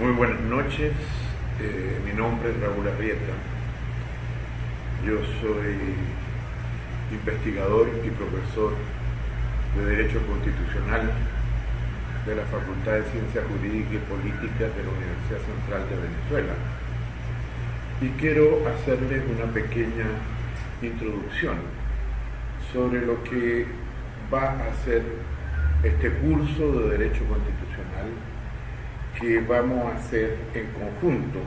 Muy buenas noches, mi nombre es Raúl Arrieta, yo soy investigador y profesor de Derecho Constitucional de la Facultad de Ciencias Jurídicas y Políticas de la Universidad Central de Venezuela y quiero hacerles una pequeña introducción sobre lo que va a ser este curso de Derecho Constitucional que vamos a hacer en conjunto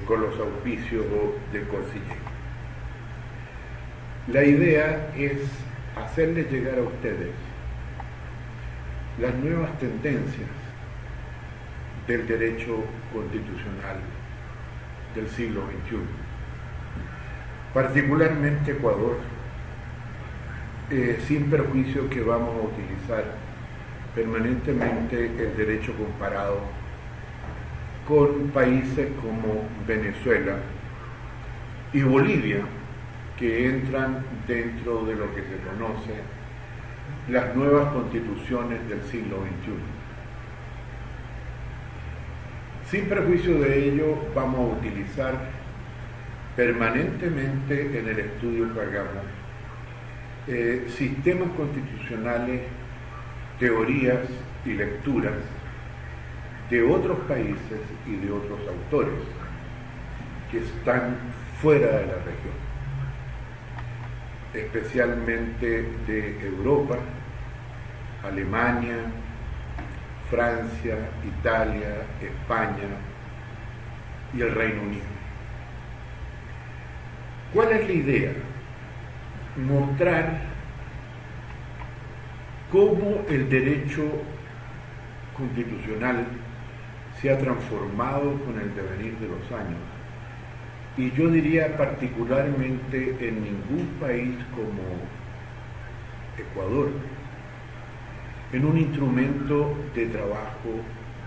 con los auspicios de CONCILLEC. La idea es hacerles llegar a ustedes las nuevas tendencias del derecho constitucional del siglo XXI, particularmente Ecuador, sin perjuicio que vamos a utilizar permanentemente el derecho comparado con países como Venezuela y Bolivia, que entran dentro de lo que se conoce las nuevas constituciones del siglo XXI. Sin perjuicio de ello, vamos a utilizar permanentemente en el estudio que hagamos sistemas constitucionales, teorías y lecturas de otros países y de otros autores que están fuera de la región, especialmente de Europa, Alemania, Francia, Italia, España y el Reino Unido. ¿Cuál es la idea? Mostrar cómo el derecho constitucional se ha transformado con el devenir de los años, y yo diría particularmente en ningún país como Ecuador, en un instrumento de trabajo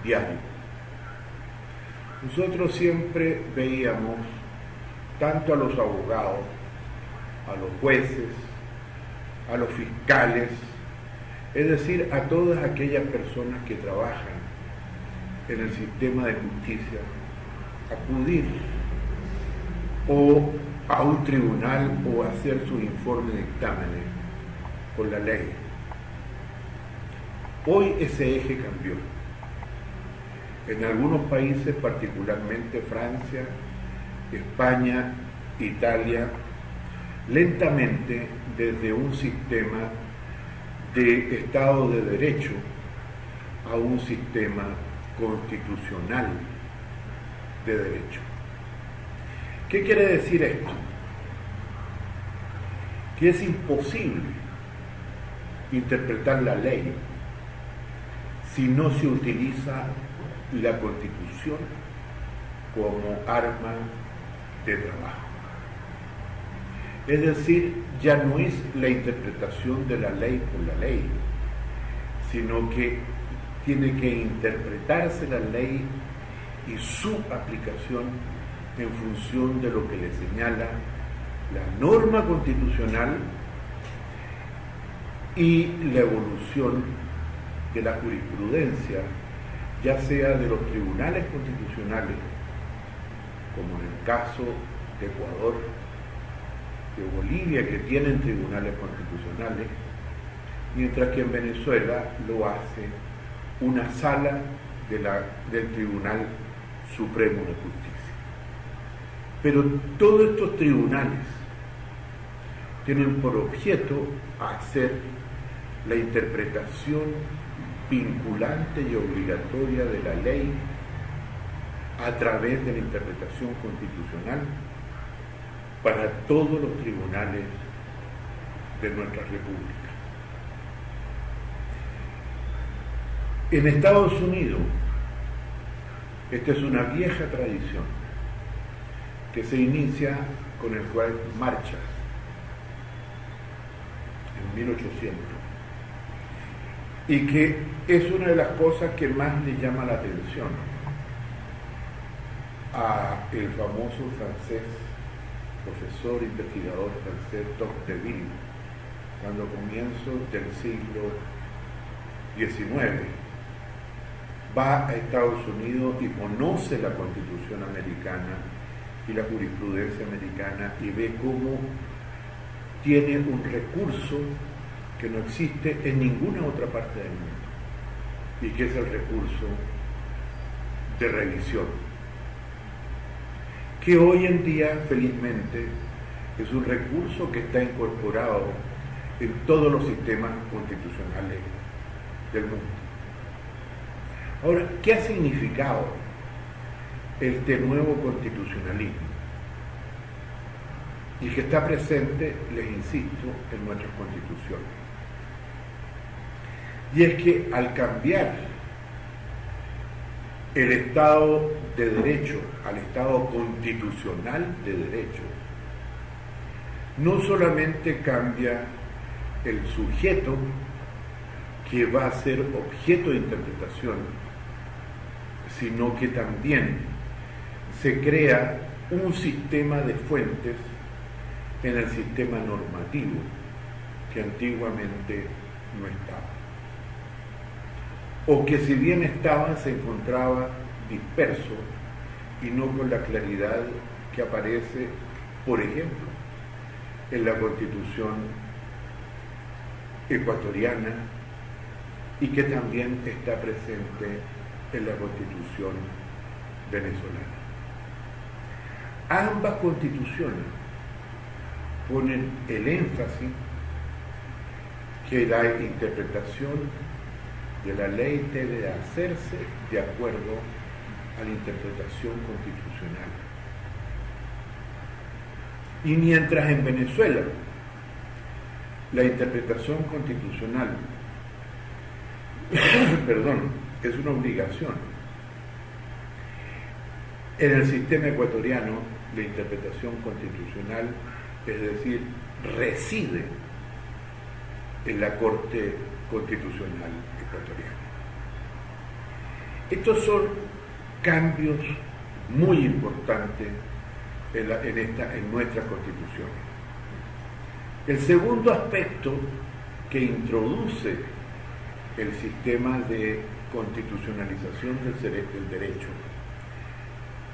diario. Nosotros siempre veíamos tanto a los abogados, a los jueces, a los fiscales, es decir, a todas aquellas personas que trabajan en el sistema de justicia, acudir o a un tribunal o hacer sus informes de dictámenes con la ley. Hoy ese eje cambió. En algunos países, particularmente Francia, España, Italia, lentamente desde un sistema de Estado de Derecho a un sistema constitucional de derecho. ¿Qué quiere decir esto? Que es imposible interpretar la ley si no se utiliza la Constitución como arma de trabajo. Es decir, ya no es la interpretación de la ley por la ley, sino que tiene que interpretarse la ley y su aplicación en función de lo que le señala la norma constitucional y la evolución de la jurisprudencia, ya sea de los tribunales constitucionales, como en el caso de Ecuador, de Bolivia, que tienen tribunales constitucionales, mientras que en Venezuela lo hace una sala del Tribunal Supremo de Justicia. Pero todos estos tribunales tienen por objeto hacer la interpretación vinculante y obligatoria de la ley a través de la interpretación constitucional para todos los tribunales de nuestra República. En Estados Unidos, esta es una vieja tradición que se inicia con el juez Marshall en 1800 y que es una de las cosas que más le llama la atención a el famoso francés, profesor investigador francés Tocqueville, cuando a comienzos del siglo XIX va a Estados Unidos y conoce la Constitución americana y la jurisprudencia americana y ve cómo tiene un recurso que no existe en ninguna otra parte del mundo, y que es el recurso de revisión, que hoy en día, felizmente, es un recurso que está incorporado en todos los sistemas constitucionales del mundo. Ahora, ¿qué ha significado este nuevo constitucionalismo? Y que está presente, les insisto, en nuestras constituciones. Y es que al cambiar el Estado de Derecho al Estado constitucional de Derecho, no solamente cambia el sujeto que va a ser objeto de interpretación, sino que también se crea un sistema de fuentes en el sistema normativo que antiguamente no estaba, o que si bien estaba, se encontraba disperso y no con la claridad que aparece, por ejemplo, en la Constitución ecuatoriana y que también está presente en la Constitución venezolana. Ambas constituciones ponen el énfasis que la interpretación de la ley debe hacerse de acuerdo a la interpretación constitucional. Y mientras en Venezuela la interpretación constitucional es una obligación, en el sistema ecuatoriano la interpretación constitucional, es decir, reside en la Corte Constitucional ecuatoriana. Estos son cambios muy importantes en nuestra Constitución. El segundo aspecto que introduce el sistema de constitucionalización del derecho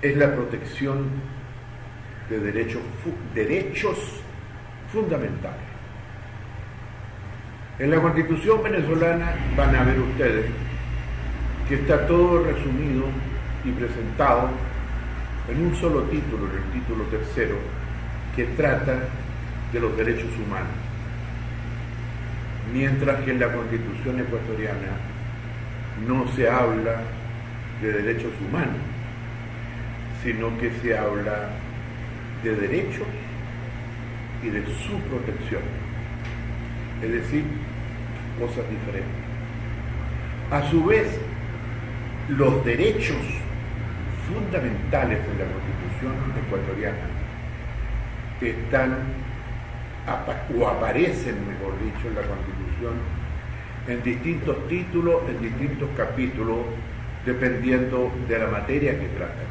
es la protección de derechos fundamentales. En la Constitución venezolana van a ver ustedes que está todo resumido y presentado en un solo título, en el título tercero, que trata de los derechos humanos, mientras que en la Constitución ecuatoriana no se habla de derechos humanos, sino que se habla de derechos y de su protección, es decir, cosas diferentes. A su vez, los derechos fundamentales de la Constitución ecuatoriana están o aparecen, mejor dicho, en la Constitución en distintos títulos, en distintos capítulos, dependiendo de la materia que tratan.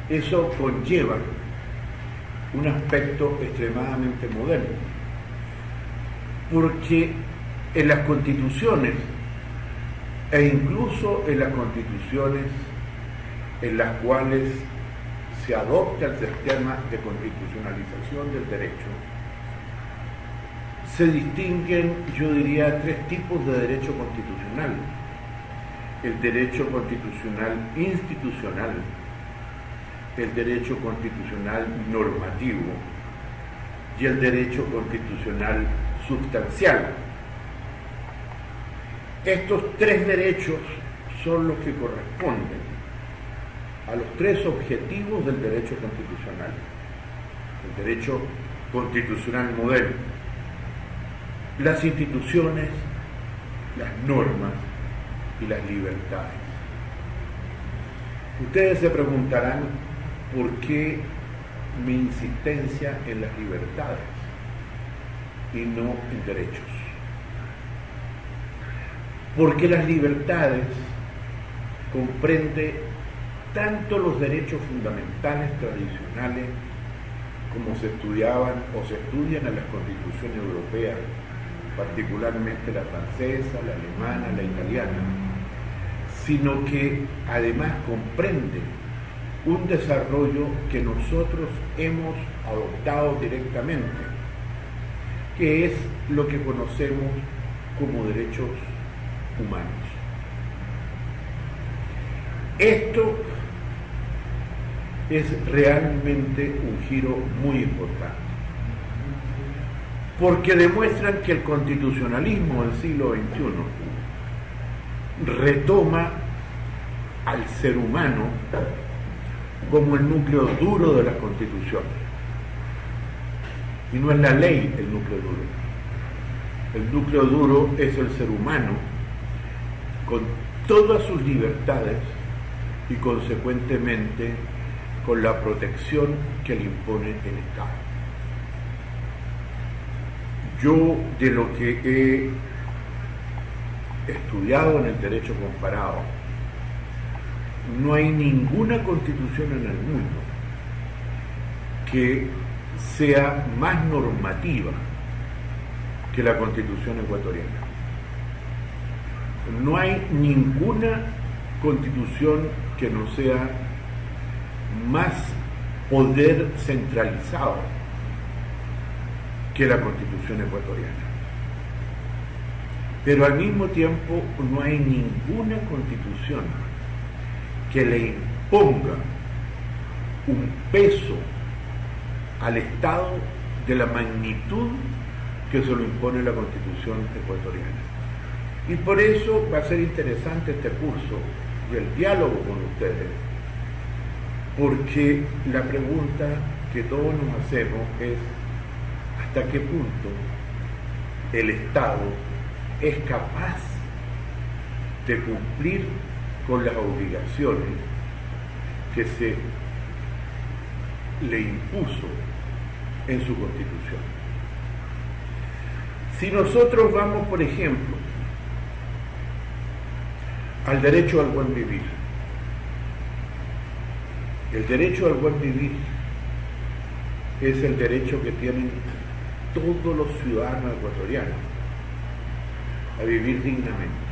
Eso conlleva un aspecto extremadamente moderno, porque en las constituciones, e incluso en las constituciones en las cuales se adopta el sistema de constitucionalización del derecho, se distinguen, yo diría, tres tipos de derecho constitucional: el derecho constitucional institucional, el derecho constitucional normativo y el derecho constitucional sustancial. Estos tres derechos son los que corresponden a los tres objetivos del derecho constitucional: el derecho constitucional moderno, las instituciones, las normas y las libertades. Ustedes se preguntarán por qué mi insistencia en las libertades y no en derechos. Porque las libertades comprende tanto los derechos fundamentales tradicionales como se estudiaban o se estudian en las constituciones europeas, particularmente la francesa, la alemana, la italiana, sino que además comprende un desarrollo que nosotros hemos adoptado directamente, que es lo que conocemos como derechos humanos. Esto es realmente un giro muy importante, porque demuestran que el constitucionalismo del siglo XXI retoma al ser humano como el núcleo duro de las constituciones. Y no es la ley el núcleo duro. El núcleo duro es el ser humano con todas sus libertades y consecuentemente con la protección que le impone el Estado. Yo, de lo que he estudiado en el derecho comparado, no hay ninguna constitución en el mundo que sea más normativa que la Constitución ecuatoriana. No hay ninguna constitución que no sea más poder centralizado que la Constitución ecuatoriana. Pero al mismo tiempo no hay ninguna constitución que le imponga un peso al Estado de la magnitud que se lo impone la Constitución ecuatoriana. Y por eso va a ser interesante este curso y el diálogo con ustedes, porque la pregunta que todos nos hacemos es: ¿hasta qué punto el Estado es capaz de cumplir con las obligaciones que se le impuso en su Constitución? Si nosotros vamos, por ejemplo, al derecho al buen vivir, el derecho al buen vivir es el derecho que tienen todos los ciudadanos ecuatorianos a vivir dignamente.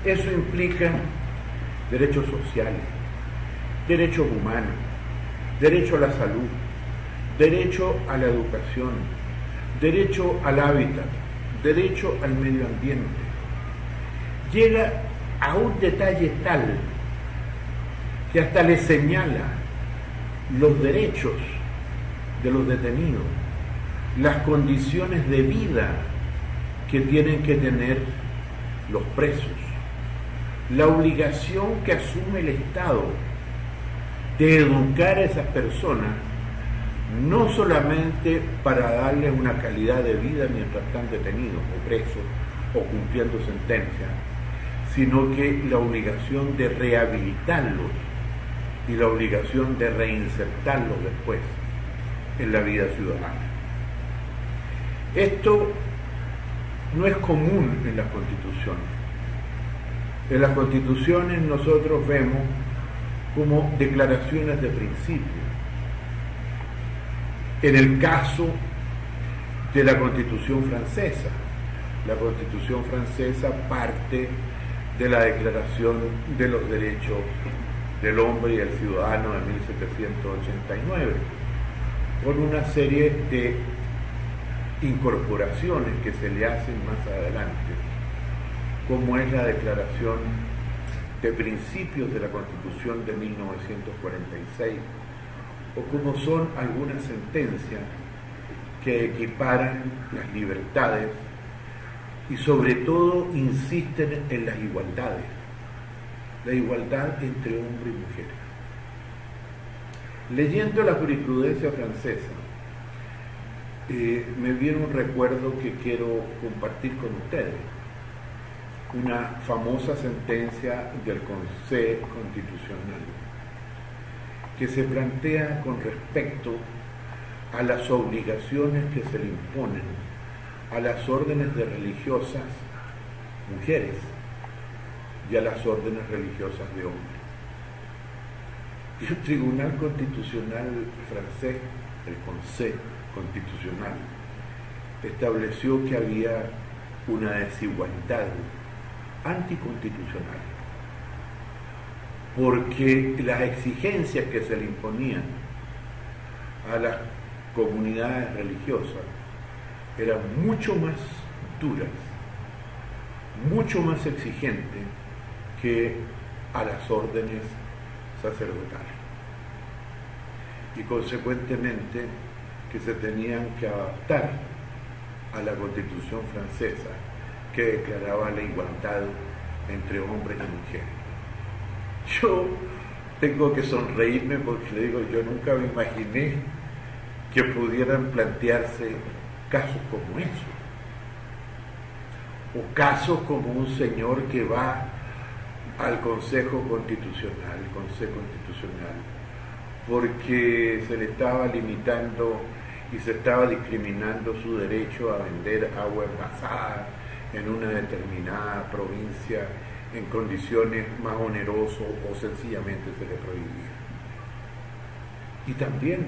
Eso implica derechos sociales, derechos humanos, derecho a la salud, derecho a la educación, derecho al hábitat, derecho al medio ambiente. Llega a un detalle tal que hasta le señala los derechos de los detenidos, las condiciones de vida que tienen que tener los presos, la obligación que asume el Estado de educar a esas personas, no solamente para darles una calidad de vida mientras están detenidos o presos o cumpliendo sentencia, sino que la obligación de rehabilitarlos y la obligación de reinsertarlos después en la vida ciudadana. Esto no es común en las constituciones. En las constituciones nosotros vemos como declaraciones de principio. En el caso de la Constitución francesa, la Constitución francesa parte de la Declaración de los Derechos del Hombre y del Ciudadano de 1789, con una serie de incorporaciones que se le hacen más adelante, como es la Declaración de Principios de la Constitución de 1946, o como son algunas sentencias que equiparan las libertades y sobre todo insisten en las igualdades, la igualdad entre hombre y mujer. Leyendo la jurisprudencia francesa, me viene un recuerdo que quiero compartir con ustedes, una famosa sentencia del Consejo Constitucional que se plantea con respecto a las obligaciones que se le imponen a las órdenes de religiosas mujeres y a las órdenes religiosas de hombres. Y el Tribunal Constitucional francés, el Consejo Constitucional, estableció que había una desigualdad anticonstitucional porque las exigencias que se le imponían a las comunidades religiosas eran mucho más duras, mucho más exigentes que a las órdenes sacerdotales, y consecuentemente que se tenían que adaptar a la Constitución francesa, que declaraba la igualdad entre hombres y mujeres. Yo tengo que sonreírme porque le digo, yo nunca me imaginé que pudieran plantearse casos como esos, o casos como un señor que va al Consejo Constitucional, porque se le estaba limitando y se estaba discriminando su derecho a vender agua envasada en una determinada provincia en condiciones más onerosas, o sencillamente se le prohibía. Y también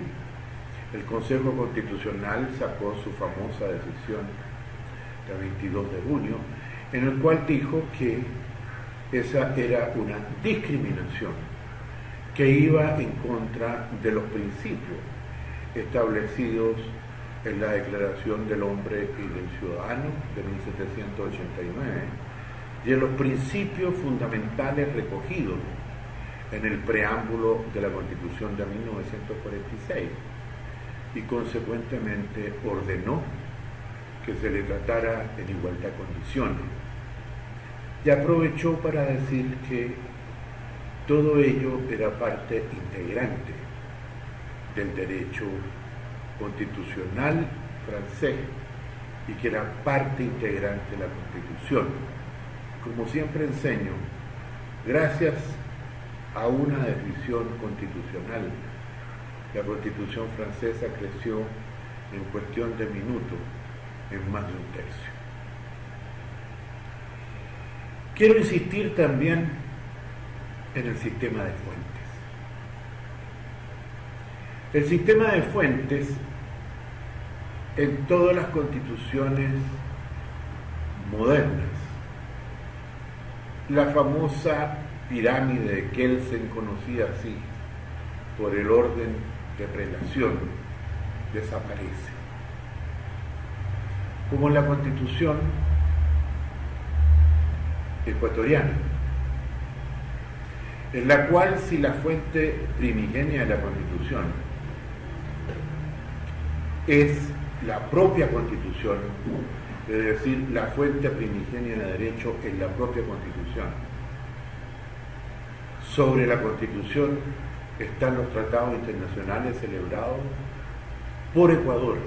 el Consejo Constitucional sacó su famosa decisión del 22 de junio, en el cual dijo que esa era una discriminación que iba en contra de los principios establecidos en la Declaración del Hombre y del Ciudadano de 1789 y en los principios fundamentales recogidos en el preámbulo de la Constitución de 1946, y consecuentemente ordenó que se le tratara en igualdad de condiciones, y aprovechó para decir que todo ello era parte integrante del derecho constitucional francés y que era parte integrante de la Constitución. Como siempre enseño, gracias a una decisión constitucional, la Constitución francesa creció en cuestión de minutos en más de un tercio. Quiero insistir también en el sistema de fuentes. El sistema de fuentes en todas las constituciones modernas, la famosa pirámide de Kelsen, conocida así por el orden de prelación, desaparece. Como en la Constitución ecuatoriana, en la cual si la fuente primigenia de la Constitución es la propia Constitución, es decir, la fuente primigenia de derecho es la propia Constitución. Sobre la Constitución están los tratados internacionales celebrados por Ecuador,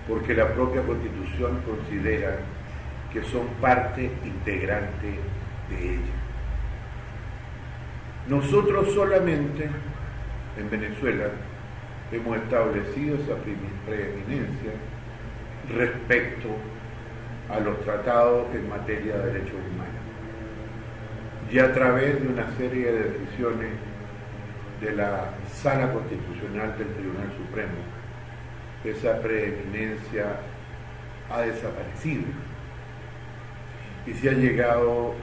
porque la propia Constitución considera que son parte integrante de ella. Nosotros solamente en Venezuela hemos establecido esa preeminencia respecto a los tratados en materia de derechos humanos, y a través de una serie de decisiones de la Sala Constitucional del Tribunal Supremo, esa preeminencia ha desaparecido y se ha llegado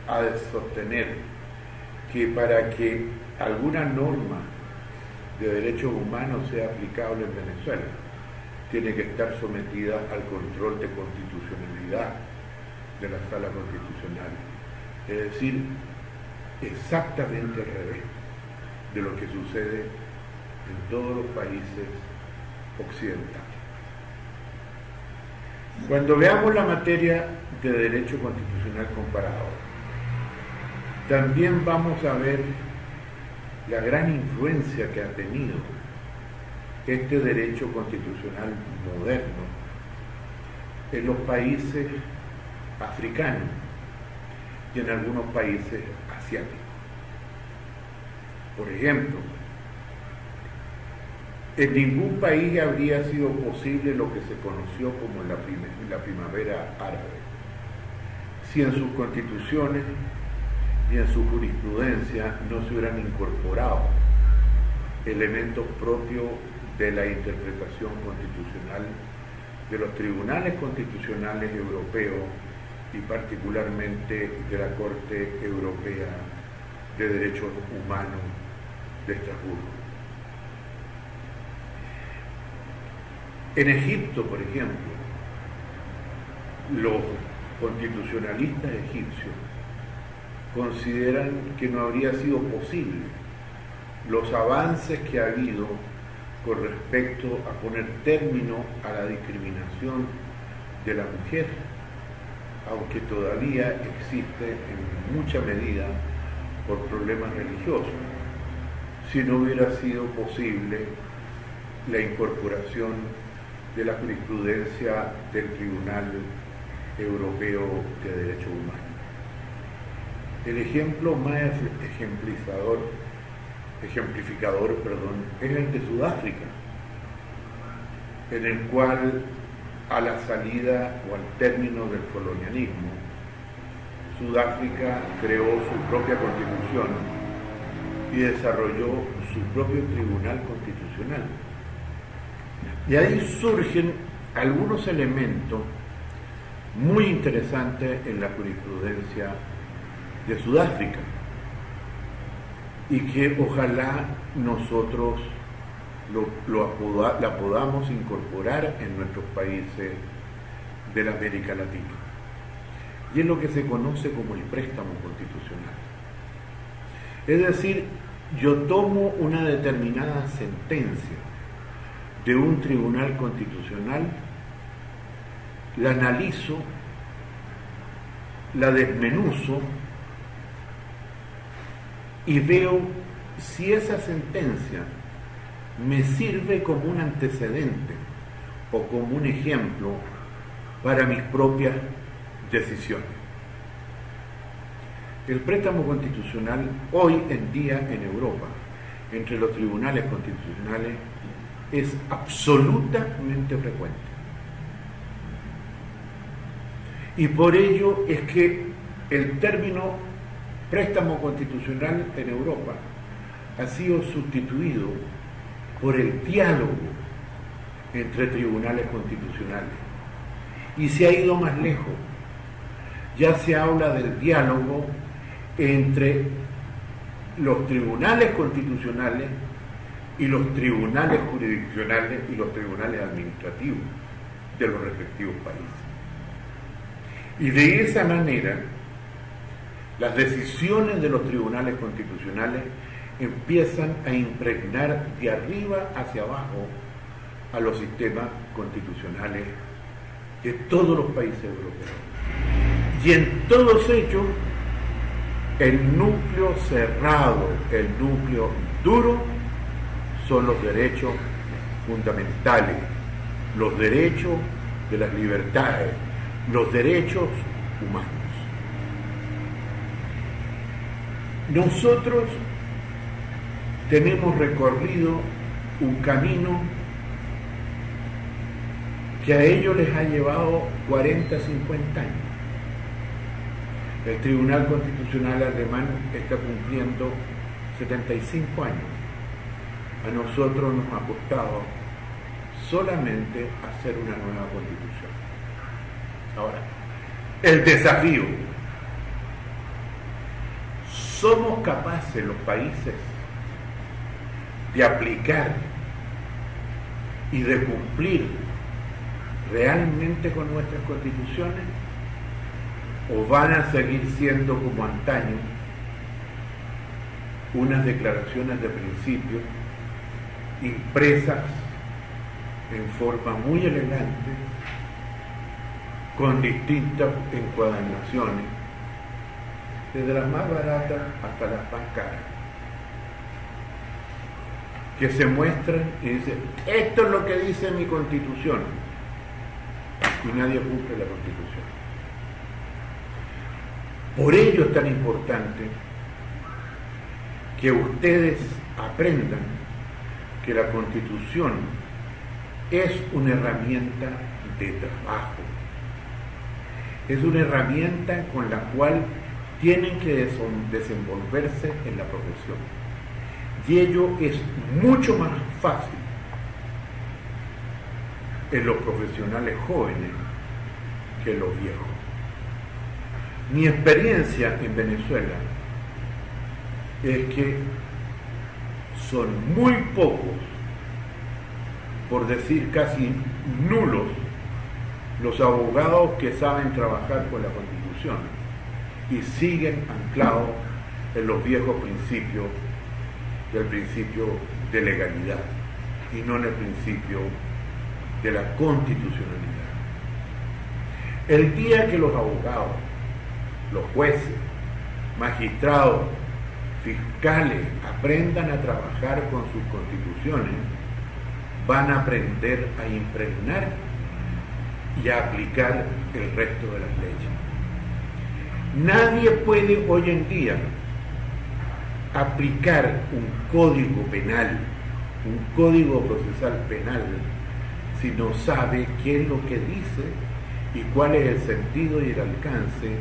a sostener que para que alguna norma de derechos humanos sea aplicable en Venezuela, tiene que estar sometida al control de constitucionalidad de la Sala Constitucional. Es decir, exactamente al revés de lo que sucede en todos los países occidentales. Cuando veamos la materia de derecho constitucional comparado, también vamos a ver la gran influencia que ha tenido este derecho constitucional moderno en los países africanos y en algunos países asiáticos. Por ejemplo, en ningún país habría sido posible lo que se conoció como la primavera árabe, si en sus constituciones y en su jurisprudencia no se hubieran incorporado elementos propios de la interpretación constitucional de los tribunales constitucionales europeos y particularmente de la Corte Europea de Derechos Humanos de Estrasburgo. En Egipto, por ejemplo, los constitucionalistas egipcios consideran que no habría sido posible los avances que ha habido con respecto a poner término a la discriminación de la mujer, aunque todavía existe en mucha medida por problemas religiosos, si no hubiera sido posible la incorporación de la jurisprudencia del Tribunal Europeo de Derechos Humanos. El ejemplo más ejemplificador, es el de Sudáfrica, en el cual a la salida o al término del colonialismo, Sudáfrica creó su propia constitución y desarrolló su propio tribunal constitucional. Y ahí surgen algunos elementos muy interesantes en la jurisprudencia de Sudáfrica y que ojalá nosotros la podamos incorporar en nuestros países de la América Latina. Y es lo que se conoce como el préstamo constitucional. Es decir, yo tomo una determinada sentencia de un tribunal constitucional, la analizo, la desmenuzo y veo si esa sentencia me sirve como un antecedente o como un ejemplo para mis propias decisiones. El préstamo constitucional hoy en día en Europa, entre los tribunales constitucionales, es absolutamente frecuente. Y por ello es que el término préstamo constitucional en Europa ha sido sustituido por el diálogo entre tribunales constitucionales. Y se ha ido más lejos. Ya se habla del diálogo entre los tribunales constitucionales y los tribunales jurisdiccionales y los tribunales administrativos de los respectivos países. Y de esa manera, las decisiones de los tribunales constitucionales empiezan a impregnar de arriba hacia abajo a los sistemas constitucionales de todos los países europeos. Y en todos ellos, el núcleo cerrado, el núcleo duro, son los derechos fundamentales, los derechos de las libertades, los derechos humanos. Nosotros tenemos recorrido un camino que a ellos les ha llevado 40, 50 años. El Tribunal Constitucional alemán está cumpliendo 75 años. A nosotros nos ha costado solamente hacer una nueva constitución. Ahora, el desafío. ¿Somos capaces los países de aplicar y de cumplir realmente con nuestras constituciones? ¿O van a seguir siendo como antaño unas declaraciones de principio impresas en forma muy elegante, con distintas encuadernaciones, desde las más baratas hasta las más caras, que se muestran y dicen, esto es lo que dice mi Constitución, y nadie cumple la Constitución. Por ello es tan importante que ustedes aprendan que la Constitución es una herramienta de trabajo, es una herramienta con la cual tienen que desenvolverse en la profesión. Y ello es mucho más fácil en los profesionales jóvenes que en los viejos. Mi experiencia en Venezuela es que son muy pocos, por decir casi nulos, los abogados que saben trabajar con la Constitución y siguen anclados en los viejos principios del principio de legalidad y no en el principio de la constitucionalidad. El día que los abogados, los jueces, magistrados, fiscales aprendan a trabajar con sus constituciones, van a aprender a impregnar y a aplicar el resto de las leyes. Nadie puede hoy en día aplicar un código penal, un código procesal penal, si no sabe qué es lo que dice y cuál es el sentido y el alcance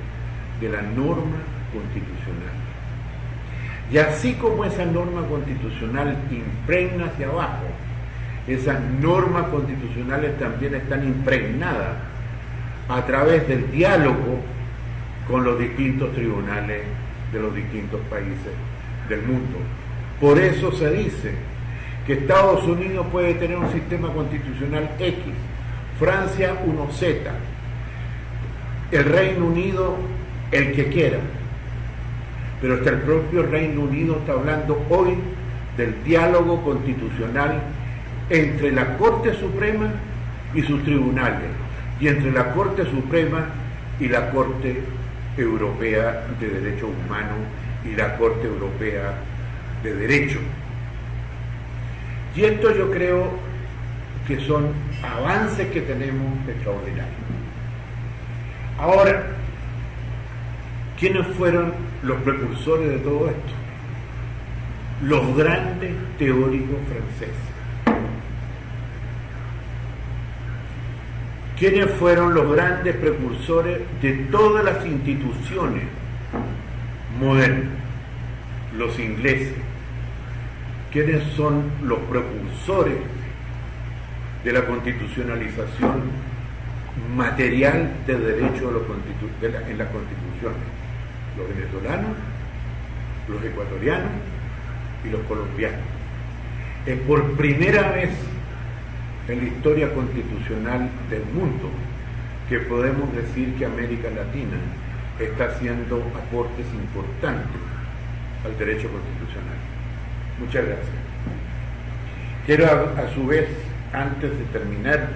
de la norma constitucional. Y así como esa norma constitucional impregna hacia abajo, esas normas constitucionales también están impregnadas a través del diálogo con los distintos tribunales de los distintos países del mundo. Por eso se dice que Estados Unidos puede tener un sistema constitucional X, Francia uno Z, el Reino Unido el que quiera, pero hasta el propio Reino Unido está hablando hoy del diálogo constitucional entre la Corte Suprema y sus tribunales, y entre la Corte Suprema y la Corte Europea de Derechos Humanos y la Corte Europea de Derecho. Y esto yo creo que son avances que tenemos extraordinarios. Ahora, ¿quiénes fueron los precursores de todo esto? Los grandes teóricos franceses. ¿Quiénes fueron los grandes precursores de todas las instituciones modernas? Los ingleses. ¿Quiénes son los precursores de la constitucionalización material de derecho en las constituciones? Los venezolanos, los ecuatorianos y los colombianos. Es por primera vez en la historia constitucional del mundo que podemos decir que América Latina está haciendo aportes importantes al derecho constitucional. Muchas gracias. Quiero a su vez, antes de terminar,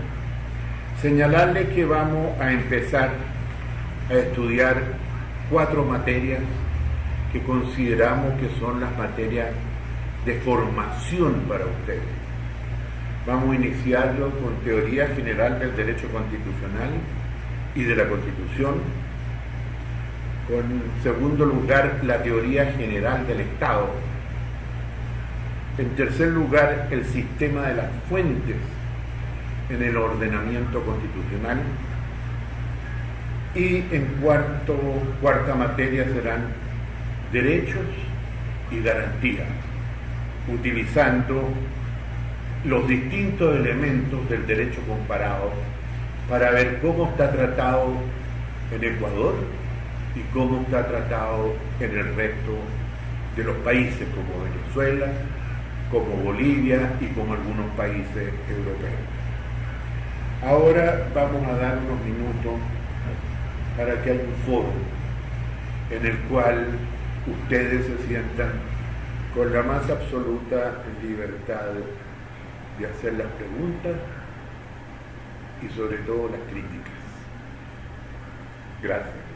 señalarle que vamos a empezar a estudiar 4 materias que consideramos que son las materias de formación para ustedes. Vamos a iniciarlo con teoría general del derecho constitucional y de la Constitución. Con, en segundo lugar, la teoría general del Estado. En tercer lugar, el sistema de las fuentes en el ordenamiento constitucional. Y en cuarta materia serán derechos y garantías, utilizando los distintos elementos del derecho comparado para ver cómo está tratado en Ecuador y cómo está tratado en el resto de los países como Venezuela, como Bolivia y como algunos países europeos. Ahora vamos a dar unos minutos para que haya un foro en el cual ustedes se sientan con la más absoluta libertad de hacer las preguntas y sobre todo las críticas. Gracias.